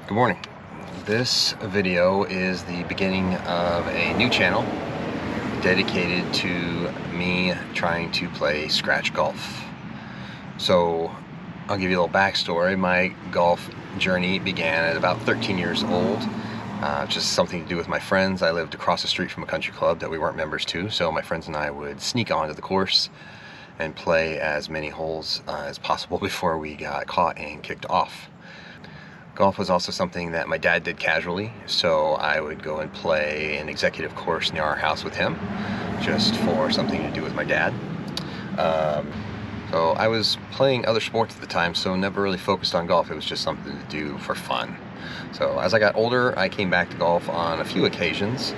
Good morning. This video is the beginning of a new channel dedicated to me trying to play scratch golf. So I'll give you a little backstory. My golf journey began at about 13 years old. Just something to do with my friends. I lived across the street from a country club that we weren't members to, so my friends and I would sneak onto the course and play as many holes as possible before we got caught and kicked off. Golf was also something that my dad did casually, so I would go and play an executive course near our house with him, just for something to do with my dad. So I was playing other sports at the time, so never really focused on golf. It was just something to do for fun. So as I got older, I came back to golf on a few occasions,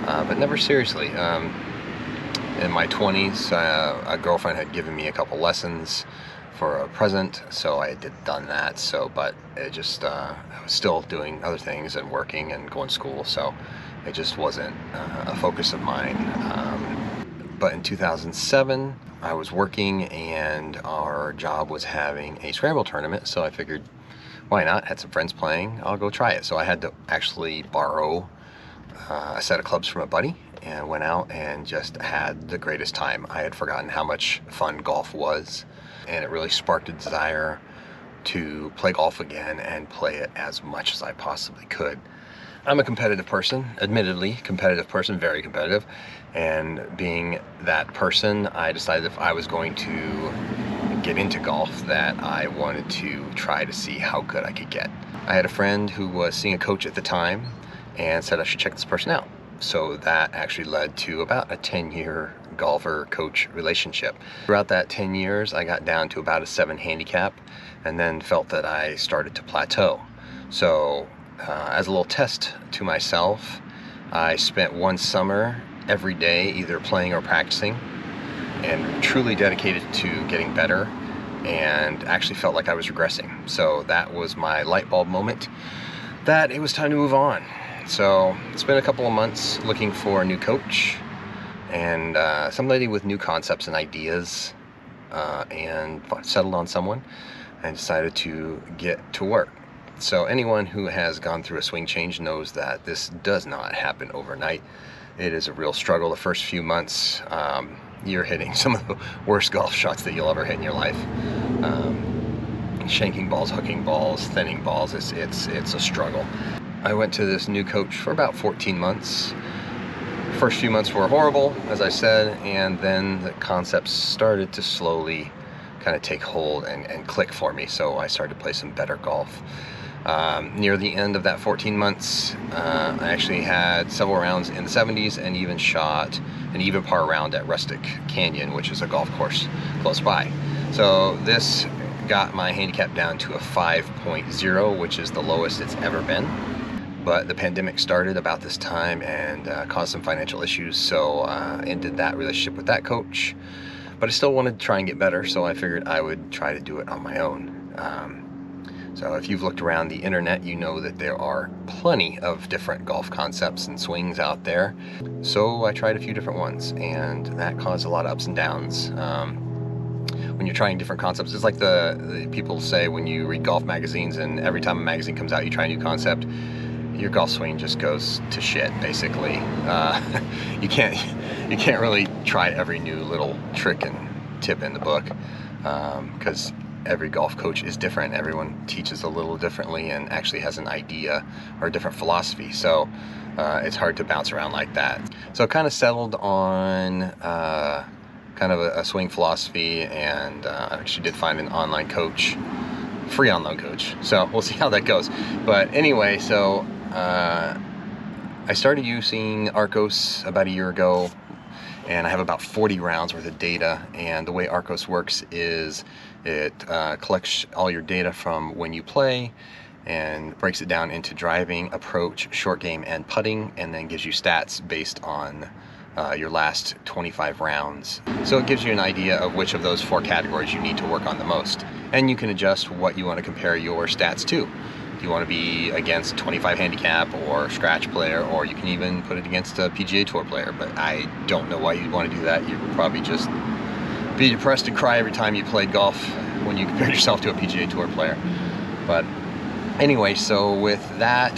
but never seriously. In my 20s, a girlfriend had given me a couple lessons for a present, so I had done that. But it just I was still doing other things and working and going to school, so it just wasn't a focus of mine. But in 2007, I was working and our job was having a scramble tournament, so I figured, why not? Had some friends playing, I'll go try it. So I had to actually borrow a set of clubs from a buddy and went out and just had the greatest time. I had forgotten how much fun golf was, and it really sparked a desire to play golf again and play it as much as I possibly could. I'm a competitive person, admittedly competitive person, very competitive, and being that person, I decided if I was going to get into golf that I wanted to try to see how good I could get. I had a friend who was seeing a coach at the time and said I should check this person out. So that actually led to about a 10-year golfer-coach relationship. Throughout that 10 years, I got down to about a 7 handicap and then felt that I started to plateau. So as a little test to myself, I spent one summer every day either playing or practicing and truly dedicated to getting better, and actually felt like I was regressing. So that was my light bulb moment that it was time to move on. So it's been a couple of months looking for a new coach and somebody with new concepts and ideas, and settled on someone and decided to get to work. So anyone who has gone through a swing change knows that this does not happen overnight. It is a real struggle. The first few months, you're hitting some of the worst golf shots that you'll ever hit in your life. Shanking balls, hooking balls, thinning balls, it's a struggle. I went to this new coach for about 14 months. The first few months were horrible, as I said, and then the concepts started to slowly kind of take hold and click for me, so I started to play some better golf. Near the end of that 14 months, I actually had several rounds in the 70s and even shot an even par round at Rustic Canyon, which is a golf course close by. So this got my handicap down to a 5.0, which is the lowest it's ever been. But the pandemic started about this time and caused some financial issues, so ended that relationship with that coach. But I still wanted to try and get better, so I figured I would try to do it on my own. So if you've looked around the internet, you know that there are plenty of different golf concepts and swings out there. So I tried a few different ones, and that caused a lot of ups and downs. When you're trying different concepts, it's like the people say when you read golf magazines and every time a magazine comes out you try a new concept, your golf swing just goes to shit, basically. You can't really try every new little trick and tip in the book, because every golf coach is different. Everyone teaches a little differently and actually has an idea or a different philosophy. So it's hard to bounce around like that. So I kind of settled on kind of a swing philosophy, and I actually did find an online coach, free online coach. So we'll see how that goes. But anyway, so I started using Arccos about a year ago, and I have about 40 rounds worth of data. And the way Arccos works is it collects all your data from when you play and breaks it down into driving, approach, short game, and putting, and then gives you stats based on your last 25 rounds. So it gives you an idea of which of those 4 categories you need to work on the most. And you can adjust what you want to compare your stats to. You want to be against 25 handicap or scratch player, or you can even put it against a PGA Tour player, but I don't know why you'd want to do that. You would probably just be depressed and cry every time you played golf when you compared yourself to a PGA Tour player. But Anyway, so with that,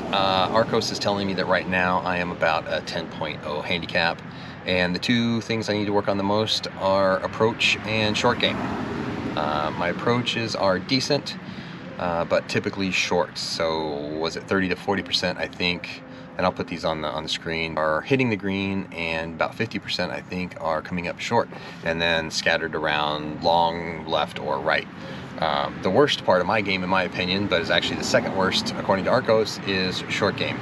Arccos is telling me that right now I am about a 10.0 handicap, and the two things I need to work on the most are approach and short game. My approaches are decent, but typically short. So was it 30 to 40%, I think, and I'll put these on the screen, are hitting the green, and about 50% I think are coming up short and then scattered around long, left, or right. The worst part of my game, in my opinion, but is actually the second worst according to Arccos, is short game.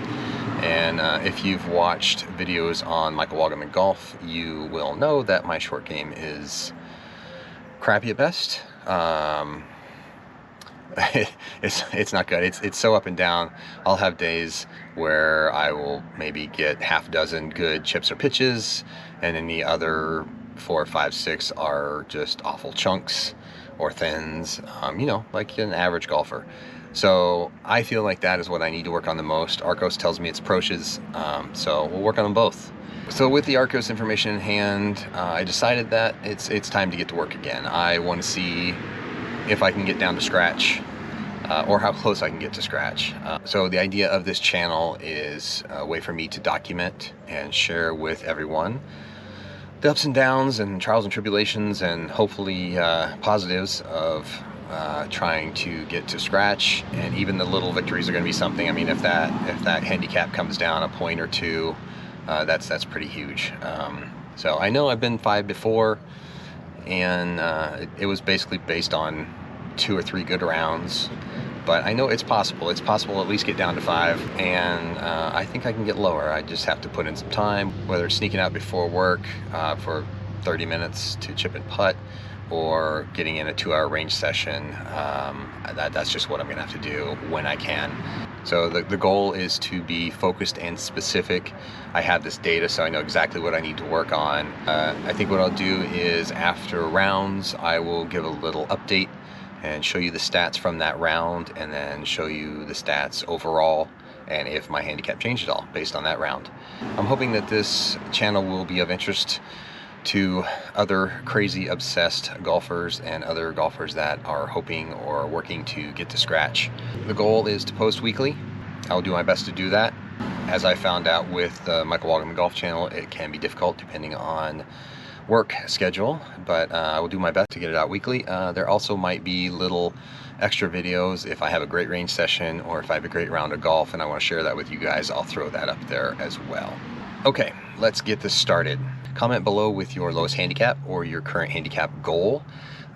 And if you've watched videos on Michael Wagaman Golf, you will know that my short game is crappy at best. It's not good. It's so up and down. I'll have days where I will maybe get half a dozen good chips or pitches, and then the other 4, 5, 6 are just awful chunks or thins, you know, like an average golfer. So I feel like that is what I need to work on the most. Arccos tells me it's approaches, so we'll work on them both. So with the Arccos information in hand, I decided that it's time to get to work again. I want to see if I can get down to scratch, or how close I can get to scratch. So the idea of this channel is a way for me to document and share with everyone the ups and downs and trials and tribulations, and hopefully positives of trying to get to scratch. And even the little victories are going to be something. I mean, if that handicap comes down a point or two, that's pretty huge. So I know I've been 5 before, and it was basically based on 2 or 3 good rounds, but I know it's possible. It's possible to at least get down to 5, and I think I can get lower. I just have to put in some time, whether it's sneaking out before work for 30 minutes to chip and putt, or getting in a 2-hour range session. That's just what I'm gonna have to do when I can. So the goal is to be focused and specific. I have this data, so I know exactly what I need to work on. I think what I'll do is after rounds, I will give a little update and show you the stats from that round, and then show you the stats overall, and if my handicap changed at all based on that round. I'm hoping that this channel will be of interest to other crazy obsessed golfers and other golfers that are hoping or working to get to scratch. The goal is to post weekly. I'll do my best to do that. As I found out with the Michael Wagaman Golf channel, it can be difficult depending on work schedule, but I will do my best to get it out weekly. There also might be little extra videos if I have a great range session, or if I have a great round of golf and I want to share that with you guys. I'll throw that up there as well. Okay, let's get this started. Comment below with your lowest handicap or your current handicap goal.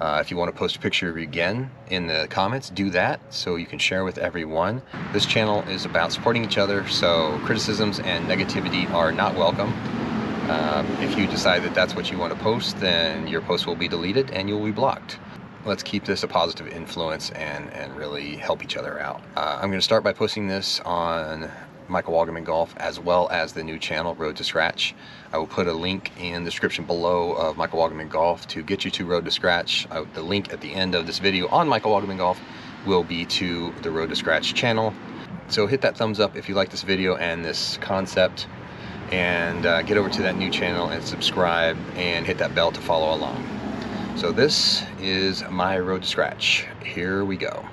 If you want to post a picture of you again in the comments, do that so you can share with everyone. This channel is about supporting each other, so criticisms and negativity are not welcome. If you decide that that's what you want to post, then your post will be deleted and you'll be blocked. Let's keep this a positive influence and really help each other out. I'm going to start by posting this on Michael Wagaman Golf, as well as the new channel Road to Scratch. I will put a link in the description below of Michael Wagaman Golf to get you to Road to Scratch. The link at the end of this video on Michael Wagaman Golf will be to the Road to Scratch channel. So hit that thumbs up if you like this video and this concept, and get over to that new channel and subscribe, and hit that bell to follow along. So this is my Road to Scratch. Here we go.